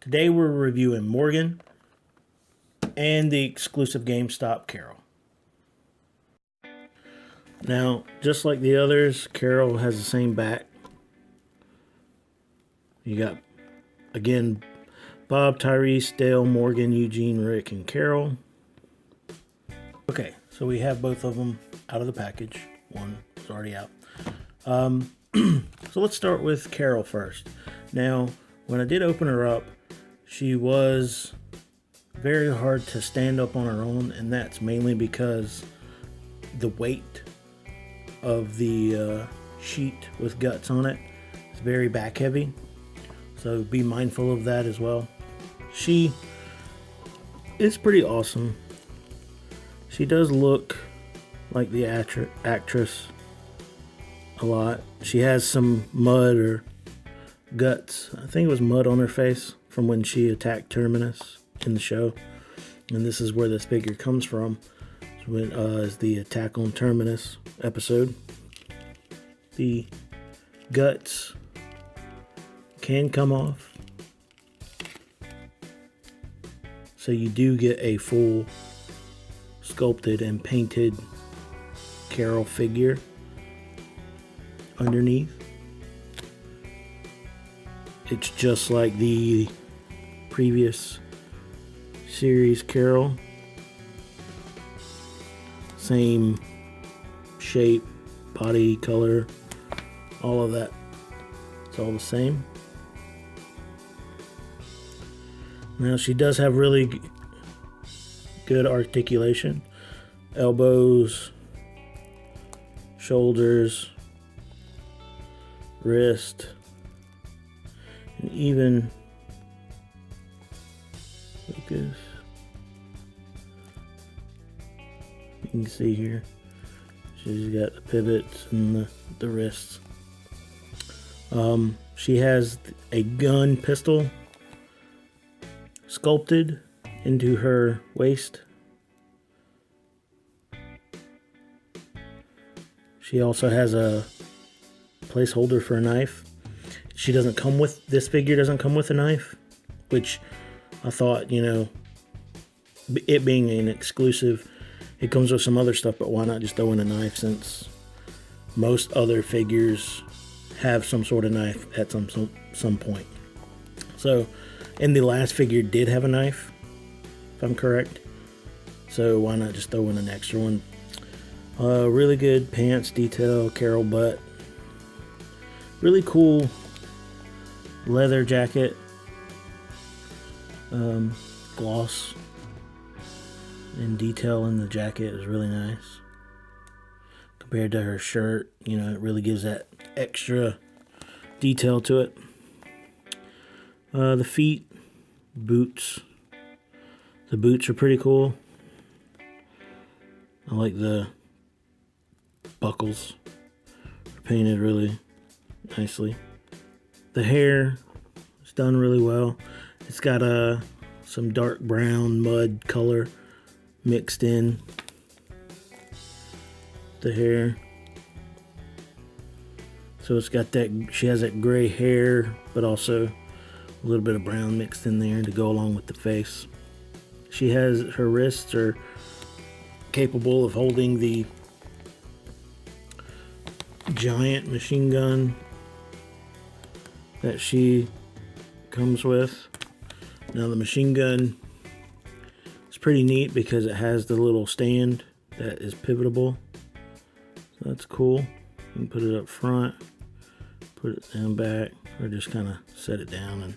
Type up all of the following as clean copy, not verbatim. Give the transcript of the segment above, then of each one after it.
Today we're reviewing Morgan and the exclusive Gamestop Carol. Now, just like the others, Carol has the same back. You got, again, Bob, Tyrese, Dale, Morgan, Eugene, Rick, and Carol. Okay, so we have both of them out of the package. One is already out. So let's start with Carol first. Now, when I did open her up, she was very hard to stand up on her own, and that's mainly because the weight of the sheet with guts on it is very back heavy. So be mindful of that as well. She is pretty awesome. She does look like the actress a lot. She has some mud or guts. I think it was mud on her face from when she attacked Terminus in the show. And this is where this figure comes from. Is the Attack on Terminus episode. The guts can come off. So you do get a full sculpted and painted Carol figure underneath. It's just like the previous series Carol. Same shape, body, color, all of that. It's all the same. Now she does have really good articulation. Elbows, shoulders, wrist, and even focus. You can see here she's got the pivots and the wrists. She has a gun pistol sculpted into her waist. She also has a placeholder for a knife. She doesn't come with, this figure doesn't come with a knife, which I thought, you know, it being an exclusive, it comes with some other stuff, but why not just throw in a knife, since most other figures have some sort of knife at some point. So, and the last figure did have a knife, if I'm correct. So why not just throw in an extra one? Really good pants detail, Carol butt. Really cool leather jacket. Gloss and detail in the jacket is really nice. Compared to her shirt, you know, it really gives that extra detail to it. The feet, boots. The boots are pretty cool. I like the buckles. They're painted really nicely. The hair is done really well. It's got some dark brown mud color mixed in the hair. So it's got that, she has that gray hair, but also a little bit of brown mixed in there to go along with the face. She has, her wrists are capable of holding the giant machine gun that she comes with. Now the machine gun is pretty neat because it has the little stand that is pivotable. So that's cool. You can put it up front, put it down back, or just kind of set it down and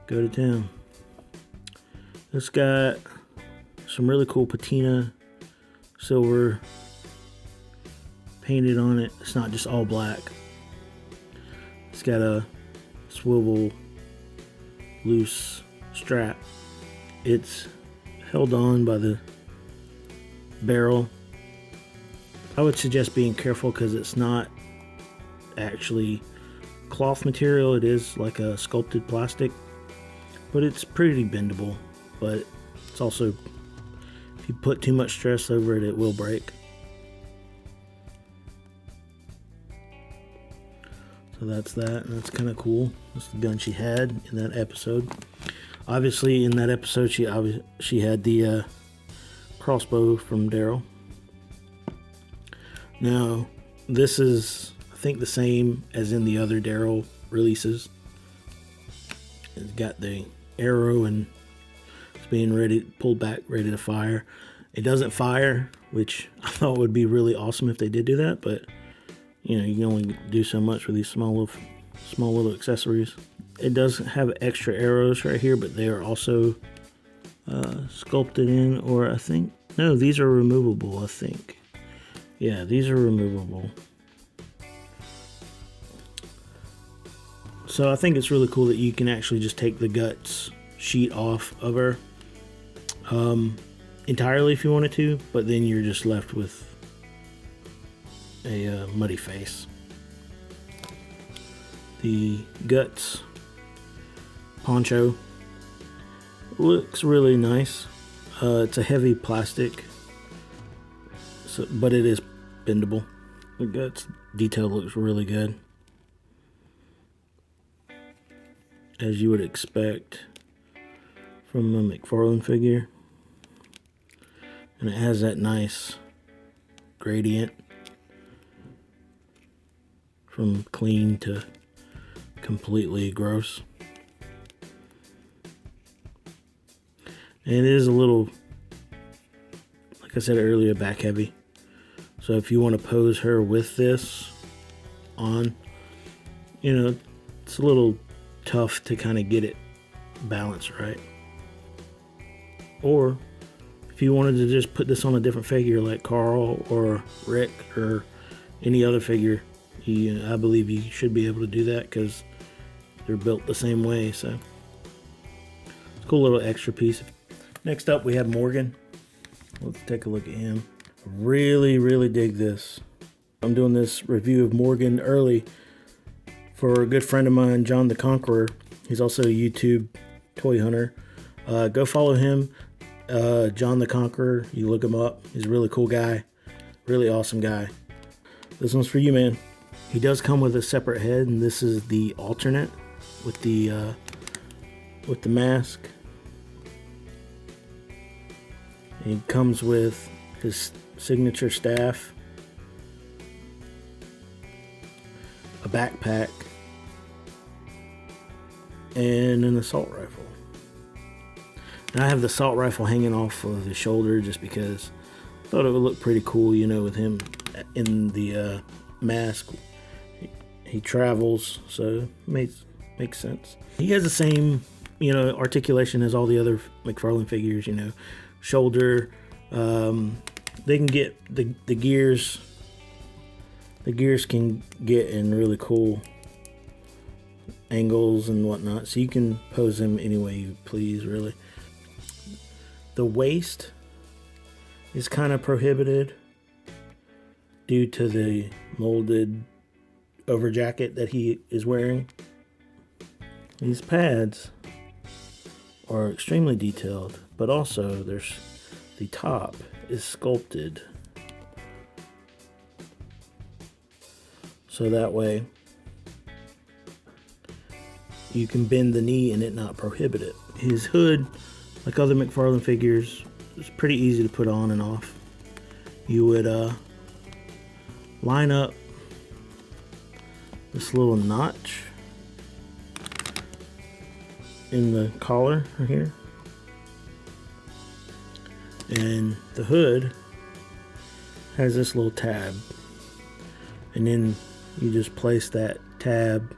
go to town. It's got some really cool patina silver painted on it. It's not just all black. It's got a swivel loose strap. It's held on by the barrel. I would suggest being careful because it's not actually cloth material. It is like a sculpted plastic, but it's pretty bendable. But it's also, if you put too much stress over it, it will break. So that's that, and that's kind of cool. That's the gun she had in that episode. Obviously, in that episode, she had the crossbow from Daryl. Now, this is, I think, the same as in the other Daryl releases. It's got the arrow and it's being ready, pulled back, ready to fire. It doesn't fire, which I thought would be really awesome if they did do that, but you know, you can only do so much with these small little accessories. It does have extra arrows right here, but they are also sculpted in, or I think, no, these are removable, I think. Yeah, these are removable. So I think it's really cool that you can actually just take the guts sheet off of her entirely if you wanted to, but then you're just left with a muddy face. The guts poncho looks really nice. It's a heavy plastic, but it is bendable. The guts detail looks really good, as you would expect from a McFarlane figure. And it has that nice gradient from clean to completely gross. And it is a little, like I said earlier, back heavy. So if you want to pose her with this on, you know, it's a little tough to kind of get it balanced right. Or if you wanted to just put this on a different figure like Carl or Rick or any other figure, I believe you should be able to do that because they're built the same way. So it's a cool little extra piece. Next up, we have Morgan. Let's take a look at him. Really dig this. I'm doing this review of Morgan early for a good friend of mine, John the Conqueror. He's also a YouTube toy hunter. Go follow him, John the Conqueror. You look him up. He's a really cool guy, really awesome guy. This one's for you, man. He does come with a separate head, and this is the alternate with the mask. He comes with his signature staff, a backpack, and an assault rifle. And I have the assault rifle hanging off of his shoulder just because I thought it would look pretty cool, you know, with him in the mask. He travels, so it makes sense. He has the same, you know, articulation as all the other McFarlane figures, you know. Shoulder, they can get the gears. The gears can get in really cool angles and whatnot, so you can pose them any way you please, really. The waist is kind of prohibited due to the molded over jacket that he is wearing. These pads are extremely detailed, but also the top is sculpted so that way you can bend the knee and it not prohibit it. His hood, like other McFarlane figures, is pretty easy to put on and off. You would line up this little notch in the collar right here, and the hood has this little tab, and then you just place that tab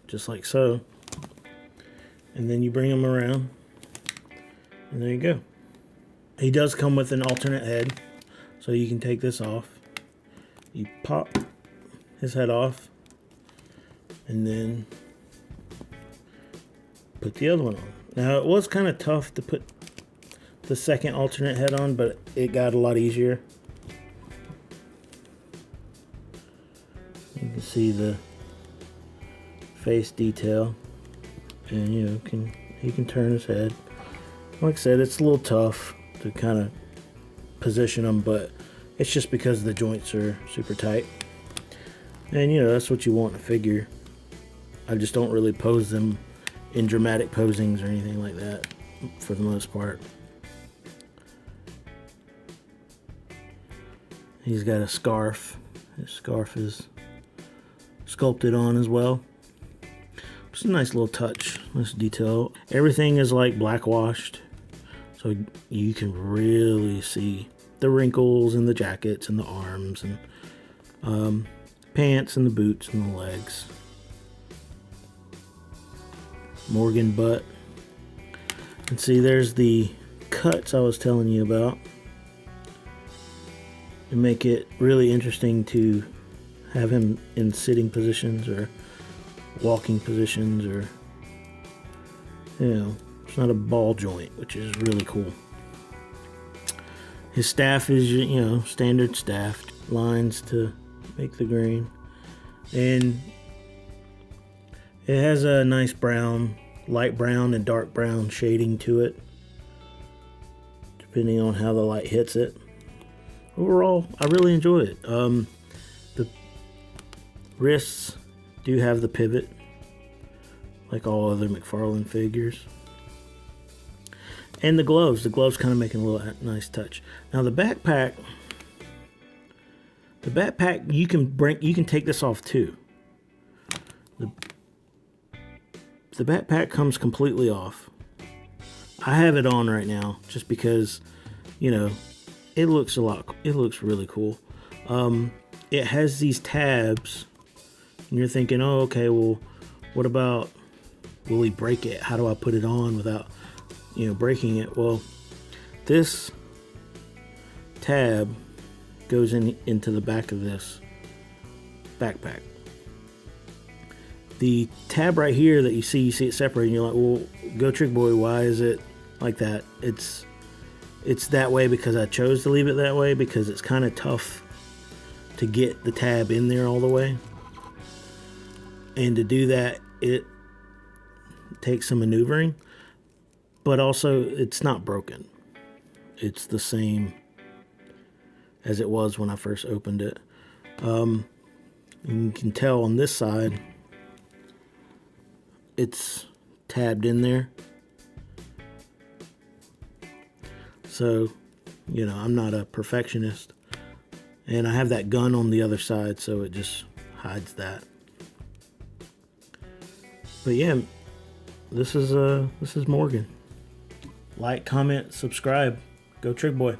just like so, and then you bring them around, and there you go. He does come with an alternate head, so you can take this off. You pop his head off, and then put the other one on. Now, it was kind of tough to put the second alternate head on, but it got a lot easier. You can see the face detail, and you know, he can turn his head. Like I said, it's a little tough to kind of position them, but it's just because the joints are super tight. And you know, that's what you want in a figure. I just don't really pose them in dramatic posings or anything like that for the most part. He's got a scarf. His scarf is sculpted on as well. It's a nice little touch, nice detail. Everything is like black washed, so you can really see the wrinkles in the jackets and the arms and pants and the boots and the legs. Morgan butt. And see, there's the cuts I was telling you about. To make it really interesting to have him in sitting positions or walking positions, or, you know, it's not a ball joint, which is really cool. His staff is, you know, standard staffed lines to make the grain, and it has a nice brown, light brown and dark brown shading to it, depending on how the light hits it. Overall, I really enjoy it. The wrists do have the pivot, like all other McFarlane figures. And the gloves kind of making a little nice touch. Now the backpack, you can take this off too. The backpack comes completely off. I have it on right now just because, you know, it looks really cool. It has these tabs, and you're thinking, oh, okay, well, what about, will he break it? How do I put it on without, you know, breaking it? Well, this tab goes into the back of this backpack. The tab right here that you see it separated, and you're like, well, Go Trick Boy, why is it like that? It's that way because I chose to leave it that way, because it's kind of tough to get the tab in there all the way. And to do that, it takes some maneuvering, but also it's not broken. It's the same as it was when I first opened it. And you can tell on this side, it's tabbed in there. So, you know, I'm not a perfectionist, and I have that gun on the other side, so it just hides that. But yeah, this is Morgan. Like, comment, subscribe. Go Trick Boy.